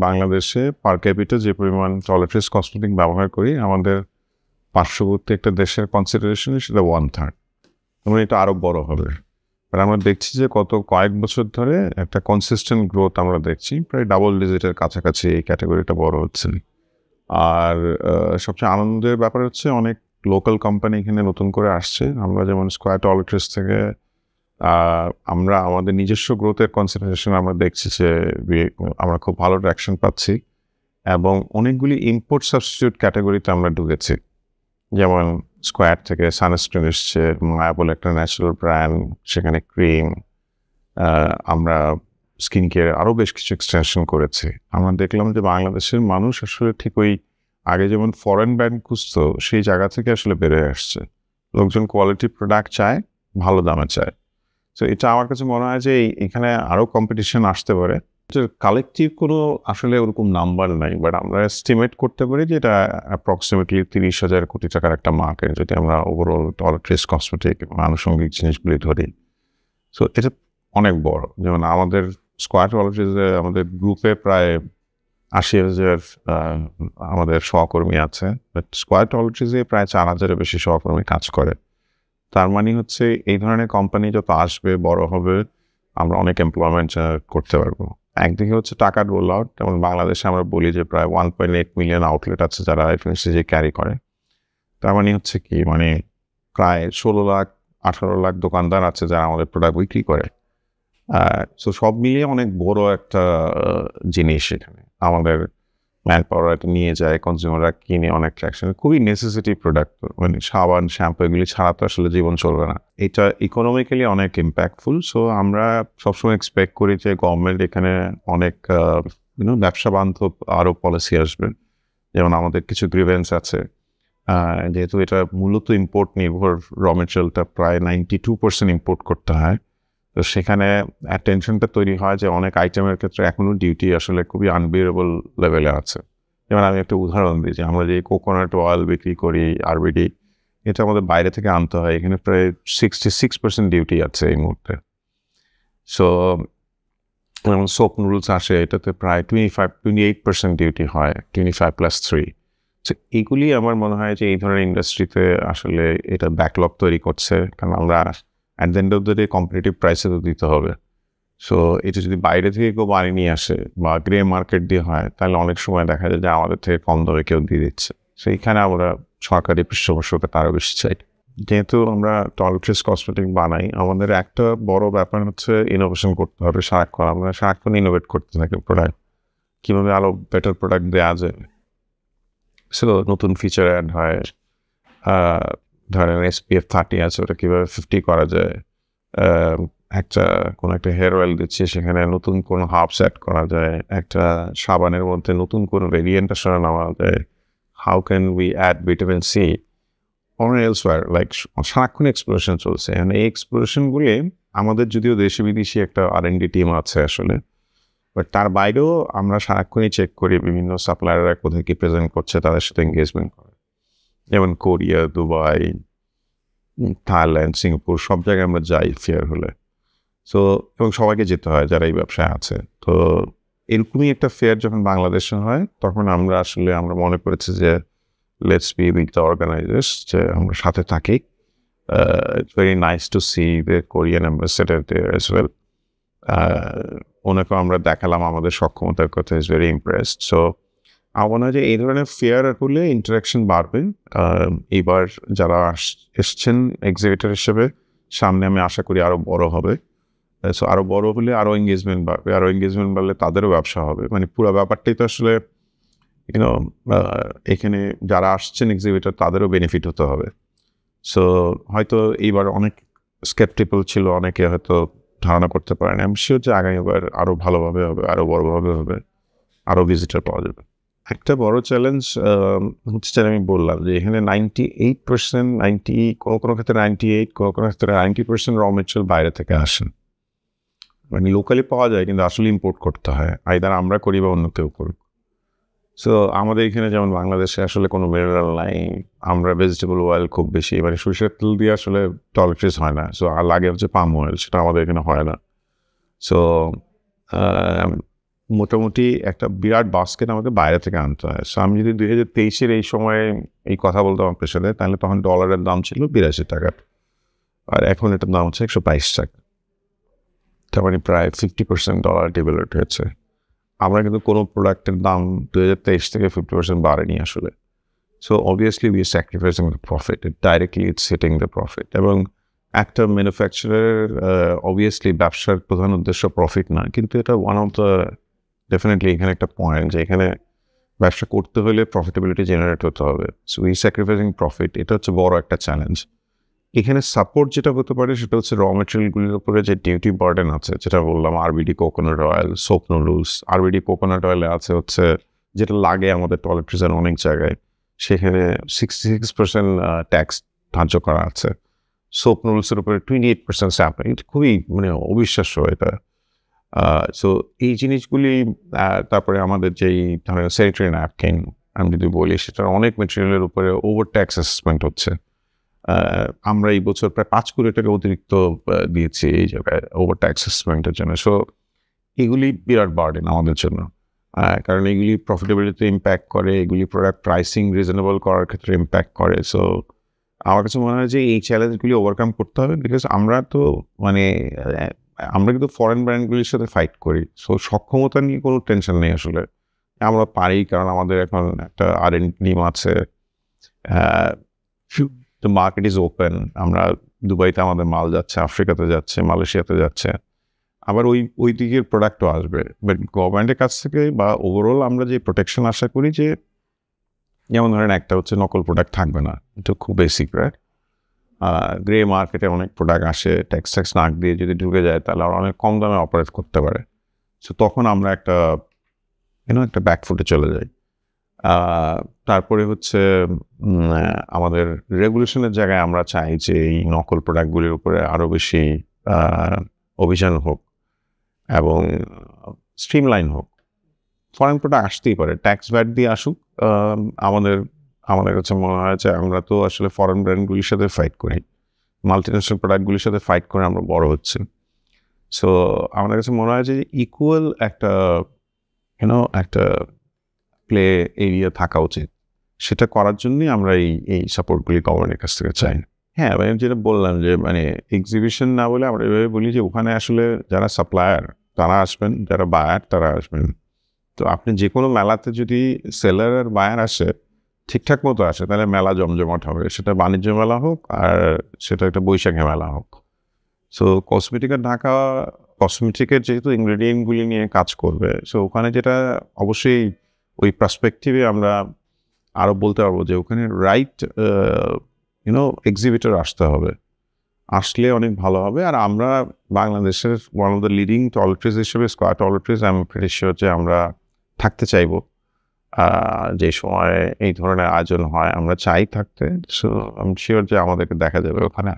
বাংলাদেশে পার ক্যাপিটা যে পরিমাণ টয়লেট্রিজ কসমেটিক ব্যবহার করি, আমাদের পার্শ্ববর্তী একটা দেশের কনসিডারেশনে সেটা 1/3। এবং এটা আরও বড় হবে। আর আমরা দেখছি যে গত কয়েক বছর ধরে একটা কনসিস্টেন্ট গ্রোথ আমরা দেখছি, প্রায় ডাবল ডিজিটের কাছাকাছি এই ক্যাটাগরিটা বড় হচ্ছে। আর সবচেয়ে আনন্দের ব্যাপার হচ্ছে অনেক লোকাল কোম্পানি এখানে নতুন করে আসছে। আমরা যেমন স্কয়ার টয়লেট্রিজ থেকে আমরা আমাদের নিজস্ব গ্রোথের কনসিডারেশন আমরা দেখছি যে আমরা খুব ভালো ট্র্যাকশন পাচ্ছি এবং অনেকগুলি ইম্পোর্ট সাবস্টিটিউট ক্যাটাগরিতে আমরা ঢুকেছি। যেমন স্কয়ার থেকে সানস্ক্রিন এসছে, মায়া বলে একটা ন্যাচারাল ব্র্যান্ড, সেখানে ক্রিম, আমরা স্কিন কেয়ার আরও বেশ কিছু এক্সটেনশন করেছি। আমরা দেখলাম যে বাংলাদেশের মানুষ আসলে ঠিক ওই আগে যেমন ফরেন ব্র্যান্ড খুঁজতো সেই জায়গা থেকে আসলে বেড়ে আসছে। লোকজন কোয়ালিটি প্রোডাক্ট চায়, ভালো দামে চায়। তো এটা আমার কাছে মনে হয় যে এখানে আরও কম্পিটিশন আসতে পারে। কালেকটিভ কোনো আসলে ওরকম নাম্বার নাই, বাট আমরা এস্টিমেট করতে পারি যে এটা অ্যাপ্রক্সিমেটলি 30,000 কোটি টাকার একটা মার্কেট যদি আমরা ওভারঅল টয়লেট্রিজ কসমেটিক এবং আনুষঙ্গিক জিনিসগুলি ধরি। সো এটা অনেক বড়। যেমন আমাদের স্কয়ার টয়লেট্রিজে আমাদের গ্রুপে প্রায় 80,000 আমাদের সহকর্মী আছে, বাট স্কয়ার টয়লেট্রিজে প্রায় 4,000-এর বেশি সহকর্মী কাজ করে। তার মানে হচ্ছে এই ধরনের কোম্পানি যত আসবে, বড় হবে, আমরা অনেক এমপ্লয়মেন্ট করতে পারবো। একদিকে হচ্ছে টাকার রোল আউট, যেমন বাংলাদেশে আমরা বলি যে প্রায় 1.8 মিলিয়ন আউটলেট আছে যারা এফএমসিজি ক্যারি করে। তার মানে হচ্ছে কি, মানে প্রায় 16 লাখ 18 লাখ দোকানদার আছে যারা আমাদের প্রোডাক্ট বিক্রি করে। সো সব মিলিয়ে অনেক বড় একটা জিনিস এখানে। আমাদের ম্যান পাওয়ার এটা নিয়ে যায়, কনজিউমাররা কিনে, অনেক ট্র্যাকশন, খুবই নেসেসিটি প্রোডাক্ট। মানে সাবান, শ্যাম্পু এগুলি ছাড়া তো আসলে জীবন চলবে না। এটা ইকোনমিক্যালি অনেক ইম্প্যাক্টফুল। সো আমরা সবসময় এক্সপেক্ট করি যে গভর্নমেন্ট এখানে অনেক ব্যবসা বান্ধব আরও পলিসি আসবে। যেমন আমাদের কিছু গ্রিভেন্স আছে, যেহেতু এটা মূলত ইম্পোর্ট নির্ভর, র মেটেরিয়ালটা প্রায় 92% ইম্পোর্ট করতে হয়। তো সেখানে টেনশনটা তৈরি হয় যে অনেক আইটেমের ক্ষেত্রে এখনও ডিউটি আসলে খুবই আনবিয়ারেবল লেভেলে আছে। যেমন আমি একটা উদাহরণ দিই যে আমরা যে কোকোনাট অয়েল বিক্রি করি, আরবিডি, এটা আমাদের বাইরে থেকে আনতে হয়, এখানে প্রায় 66% ডিউটি আছে এই মুহূর্তে। সো যেমন সোপ নুডলস আসে, এটাতে প্রায় 28% ডিউটি হয়, 25+3। সো এইগুলি আমার মনে হয় যে এই ধরনের ইন্ডাস্ট্রিতে আসলে এটা ব্যাকলগ তৈরি করছে, কারণ আমরা at the end of the day competitive প্রাইসে তো দিতে হবে। সো এটা যদি বাইরে থেকে কেউ বানিয়ে নিয়ে আসে বা গ্রে মার্কেট দিয়ে হয়, তাহলে অনেক সময় দেখা যায় যে আমাদের থেকে কম দামে কেউ দিয়ে দিচ্ছে। সেইখানে আমরা সরকারি পৃষ্ঠপোষকতা আরও বেশি চাই। যেহেতু আমরা টয়লেট্রিজ কসমেটিক বানাই, আমাদের একটা বড় ব্যাপার হচ্ছে ইনোভেশন করতে হবে সারাক্ষণ। আমরা সারাক্ষণ ইনোভেট করতে থাকি প্রোডাক্ট, কীভাবে আরও বেটার প্রোডাক্ট দেওয়া যায়। সো নতুন ফিচার অ্যাড হয়, ধরেন SPF 30 আছে, ওটা কীভাবে 50 করা যায়। কোনো একটা হেয়ার অয়েল দিচ্ছে, সেখানে নতুন কোনো হার্বস অ্যাড করা যায়। একটা সাবানের মধ্যে নতুন কোনো ভেরিয়েন্ট আসলে নেওয়া যায়। How can we add vitamin C or elsewhere, like সারাক্ষণ এক্সপ্লোরেশন চলছে। এই এক্সপ্লোরেশনগুলি আমাদের যদিও দেশি বিদেশি একটা R&D টিম আছে আসলে, বাট তার বাইরেও আমরা সারাক্ষণই চেক করি বিভিন্ন সাপ্লায়াররা কোথায় কী প্রেজেন্ট করছে, তাদের সাথে এঙ্গেজমেন্ট করে। যেমন কোরিয়া, দুবাই, থাইল্যান্ড, সিঙ্গাপুর, সব জায়গায় আমরা যাই ফেয়ার হলে। সো এবং সবাইকে যেতে হয় যারা এই ব্যবসায় আছে। তো এরকমই একটা ফেয়ার যখন বাংলাদেশে হয়, তখন আমরা মনে করেছি যে let's be with the organisers, যে আমরা সাথে থাকি। It's very nice to see the Korean ambassador there as well. ওনাকেও আমরা দেখালাম আমাদের সক্ষমতার কথা, ইজ ভেরি ইমপ্রেসড। সো আমার মনে হয় যে এই ধরনের ফেয়ার হলে ইন্টারাকশন বাড়বে। এইবার যারা এসছেন এক্সিবিটর হিসেবে, সামনে আমি আশা করি আরও বড় হবে। সো আরও বড় হলে আরও এঙ্গেজমেন্ট বাড়বে, আরও এঙ্গেজমেন্ট বাড়লে তাদেরও ব্যবসা হবে। মানে পুরো ব্যাপারটাই তো আসলে এখানে যারা আসছেন এক্সিবিটর, তাদেরও বেনিফিট হতে হবে। সো হয়তো এইবার অনেক স্কেপটিক্যাল ছিল, অনেকে হয়তো ধারণা করতে পারেন। আমি শিওর যে আগামীবার আরও ভালোভাবে হবে, আরও বড়োভাবে হবে, আরও ভিজিটার পাওয়া যাবে। একটা বড় চ্যালেঞ্জ হচ্ছে, আমি বললাম যে এখানে 98%, কোনো ক্ষেত্রে 98, কোনো ক্ষেত্রে 90% র মেটেরিয়াল বাইরে থেকে আসেন। মানে লোকালি পাওয়া যায়, কিন্তু আসলে ইম্পোর্ট করতে হয়, আইদার আমরা করি বা অন্য কেউ করুক। সো আমাদের এখানে যেমন বাংলাদেশে আসলে কোনো মিনারেল নাই, আমরা ভেজিটেবল অয়েল খুব বেশি, মানে সরিষার তেল দিয়ে আসলে টয়লেট্রিজ হয় না। সো আর লাগে হচ্ছে পাম অয়েল, সেটা আমাদের এখানে হয় না। সো মোটামুটি একটা বিরাট বাস্কেট আমাকে বাইরে থেকে আনতে হয়। সো আমি যদি 2023-এর এই সময়ে এই কথা বলতাম আপনার সাথে, তাহলে তখন ডলারের দাম ছিল 82 টাকা, আর এখন এটার দাম হচ্ছে 122 টাকা। তার মানে প্রায় 50% ডলার ডিভ্যালুয়েট হয়েছে। আমরা কিন্তু কোনো প্রোডাক্টের দাম 2023 থেকে 50% বাড়েনি আসলে। So obviously we are sacrificing the profit, directly it's hitting the profit. এবং একটা ম্যানুফ্যাকচারারের অবভিয়াসলি ব্যবসার প্রধান উদ্দেশ্য প্রফিট না, কিন্তু এটা ওয়ান অফ দ্য ডেফিনেটলি এখানে একটা পয়েন্ট যে এখানে ব্যবসা করতে হলে প্রফিটেবিলিটি জেনারেট হতে হবে। সো উই স্যাক্রিফাইসিং প্রফিট, এটা হচ্ছে বড় একটা চ্যালেঞ্জ। এখানে সাপোর্ট যেটা হতে পারে সেটা হচ্ছে র মেটেরিয়ালগুলির উপরে যে ডিউটি বার্ডেন আছে, যেটা বললাম RBD coconut oil, soap noodles. RBD coconut অয়েলে আছে হচ্ছে যেটা লাগে আমাদের টয়লেট্রিজের অনেক জায়গায়, সেখানে 66% ট্যাক্স ধার্য করা আছে। সোপ নুডলসের উপরে 28% স্যাম্পলিং, খুবই মানে অবিশ্বাস্য এটা। সো এই জিনিসগুলি, তারপরে আমাদের যেই ধরেন স্যানিটারি ন্যাপকিন আমি যদি বলি, সেটার অনেক মেটেরিয়ালের উপরে ওভার ট্যাক্স অ্যাসেসমেন্ট হচ্ছে। আমরা এই বছর প্রায় 5 কোটি টাকা অতিরিক্ত দিয়েছি এই জায়গায় ওভার ট্যাক্স অ্যাসেসমেন্টের জন্য। সো এগুলি বিরাট বার্ডেন আমাদের জন্য, কারণ এগুলি প্রফিটেবিলিটি ইম্প্যাক্ট করে, এগুলি প্রোডাক্ট প্রাইসিং রিজনেবল করার ক্ষেত্রে ইম্প্যাক্ট করে। সো আমার কাছে মনে হয় যে এই চ্যালেঞ্জগুলি ওভারকাম করতে হবে, বিকজ আমরা তো মানে আমরা কিন্তু ফরেন ব্র্যান্ডগুলির সাথে ফাইট করি। সো সক্ষমতা নিয়ে কোনো টেনশন নেই আসলে, আমরা পারি, কারণ আমাদের এখন একটা R&D টিম আছে, দ্য মার্কেট ইজ ওপেন। আমরা দুবাইতে আমাদের মাল যাচ্ছে, আফ্রিকাতে যাচ্ছে, মালয়েশিয়াতে যাচ্ছে, আবার ওই দিকের প্রোডাক্টও আসবে। বাট গভর্নমেন্টের কাছ থেকে বা ওভারঅল আমরা যে প্রোটেকশন আশা করি, যে যেমন ধরেন একটা হচ্ছে নকল প্রোডাক্ট থাকবে না, এটা খুব বেসিক, রাইট? গ্রে মার্কেটে অনেক প্রোডাক্ট আসে, ট্যাক্স নাক দিয়ে যদি ঢুকে যায় তাহলে ওরা অনেক কম দামে অপারেট করতে পারে। সো তখন আমরা একটা একটা ব্যাকফুটে চলে যাই। তারপরে হচ্ছে আমাদের রেগুলেশনের জায়গায় আমরা চাই যে এই নকল প্রোডাক্টগুলির উপরে আরও বেশি অভিযান হোক এবং স্ট্রিমলাইন হোক। ফরেন প্রোডাক্ট আসতেই পারে, ট্যাক্স ভ্যাট দিয়ে আসুক। আমাদের কাছে মনে হয় যে আমরা তো আসলে ফরেন ব্র্যান্ডগুলির সাথে ফাইট করি, মাল্টিন্যাশনাল প্রোডাক্টগুলির সাথে ফাইট করে আমরা বড় হচ্ছি। সো আমাদের কাছে মনে হয় যে ইকুয়াল একটা একটা প্লে এরিয়া থাকা উচিত। সেটা করার জন্যই আমরা এই সাপোর্টগুলি গভর্নমেন্টের কাছ থেকে চাই। হ্যাঁ, মানে যেটা বললাম যে মানে এক্সিবিশন না বলে আমরা এভাবে বলি যে ওখানে আসলে যারা সাপ্লায়ার তারা আসবেন, যারা বায়ার তারা আসবেন। তো আপনি যে কোনো মেলাতে যদি সেলার আর বায়ার আসে, ঠিকঠাক মতো আসে, তাহলে মেলা জমজমাট হবে। সেটা বাণিজ্য মেলা হোক আর সেটা একটা বৈশাখী মেলা হোক। সো কসমেটিকের যেহেতু ইনগ্রেডিয়েন্টগুলি নিয়ে কাজ করবে, সো ওখানে যেটা অবশ্যই ওই পার্সপেক্টিভে আমরা আরও বলতে পারবো যে ওখানে রাইট এক্সিবিটর আসতে হবে, আসলে অনেক ভালো হবে। আর আমরা বাংলাদেশের one of the leading toiletries হিসেবে, স্কয়ার টয়লেট্রিজ, আমি প্রিটি শিওর যে আমরা থাকতে চাইবো। যে সময় এই ধরনের আয়োজন হয় আমরা চাই থাকতে। সো আমি শিওর যে আমাদেরকে দেখা যাবে ওখানে।